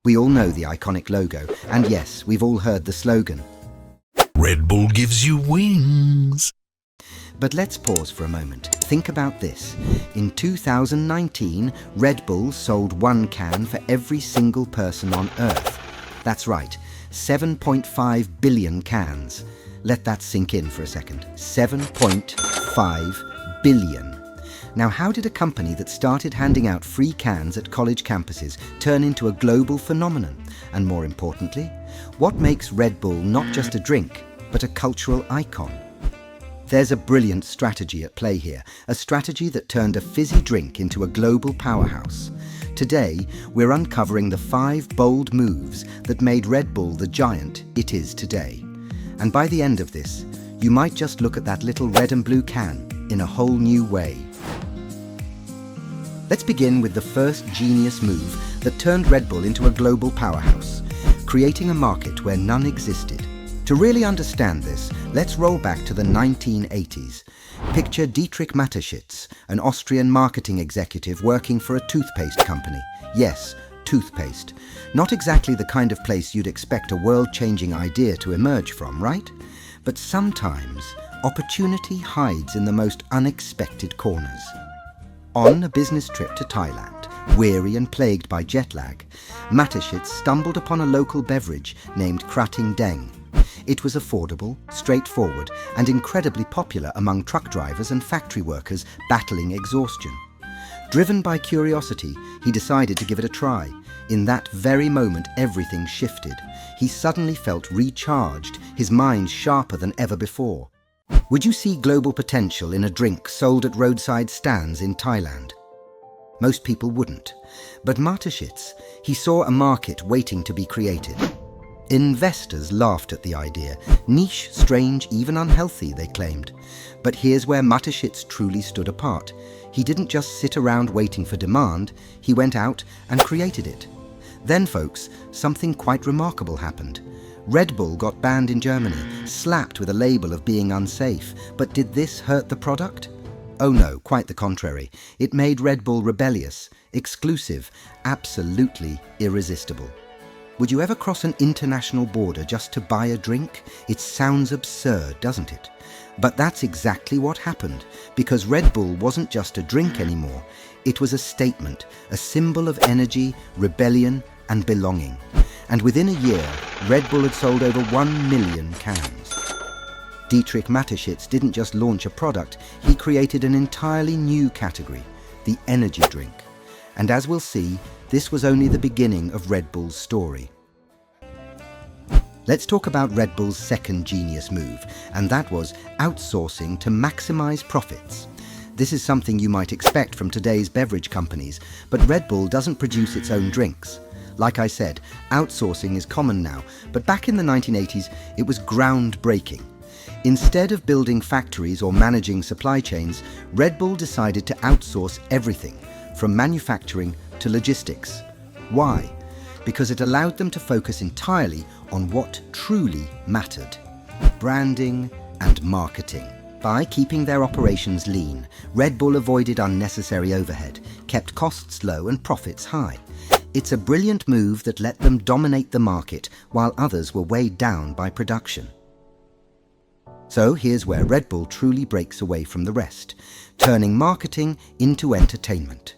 We all know the iconic logo, and yes, we've all heard the slogan. Red Bull gives you wings. But let's pause for a moment. Think about this. In 2019, Red Bull sold 1 can for every single person on Earth. That's right, 7.5 billion cans. Let that sink in for a second. 7.5 billion. Now, how did a company that started handing out free cans at college campuses turn into a global phenomenon? And more importantly, what makes Red Bull not just a drink, but a cultural icon? There's a brilliant strategy at play here, a strategy that turned a fizzy drink into a global powerhouse. Today, we're uncovering the 5 bold moves that made Red Bull the giant it is today. And by the end of this, you might just look at that little red and blue can in a whole new way. Let's begin with the first genius move that turned Red Bull into a global powerhouse, creating a market where none existed. To really understand this, let's roll back to the 1980s. Picture Dietrich Mateschitz, an Austrian marketing executive working for a toothpaste company. Yes, toothpaste. Not exactly the kind of place you'd expect a world-changing idea to emerge from, right? But sometimes, opportunity hides in the most unexpected corners. On a business trip to Thailand, weary and plagued by jet lag, Mateschitz stumbled upon a local beverage named Krating Deng. It was affordable, straightforward, and incredibly popular among truck drivers and factory workers battling exhaustion. Driven by curiosity, he decided to give it a try. In that very moment, everything shifted. He suddenly felt recharged, his mind sharper than ever before. Would you see global potential in a drink sold at roadside stands in Thailand? Most people wouldn't. But Mateschitz, he saw a market waiting to be created. Investors laughed at the idea. Niche, strange, even unhealthy, they claimed. But here's where Mateschitz truly stood apart. He didn't just sit around waiting for demand, he went out and created it. Then, folks, something quite remarkable happened. Red Bull got banned in Germany, slapped with a label of being unsafe. But did this hurt the product? Oh no, quite the contrary. It made Red Bull rebellious, exclusive, absolutely irresistible. Would you ever cross an international border just to buy a drink? It sounds absurd, doesn't it? But that's exactly what happened, because Red Bull wasn't just a drink anymore. It was a statement, a symbol of energy, rebellion, and belonging. And within a year, Red Bull had sold over 1 million cans. Dietrich Mateschitz didn't just launch a product, he created an entirely new category, the energy drink. And as we'll see, this was only the beginning of Red Bull's story. Let's talk about Red Bull's second genius move, and that was outsourcing to maximize profits. This is something you might expect from today's beverage companies, but Red Bull doesn't produce its own drinks. Like I said, outsourcing is common now, but back in the 1980s, it was groundbreaking. Instead of building factories or managing supply chains, Red Bull decided to outsource everything, from manufacturing to logistics. Why? Because it allowed them to focus entirely on what truly mattered: branding and marketing. By keeping their operations lean, Red Bull avoided unnecessary overhead, kept costs low and profits high. It's a brilliant move that let them dominate the market while others were weighed down by production. So here's where Red Bull truly breaks away from the rest, turning marketing into entertainment.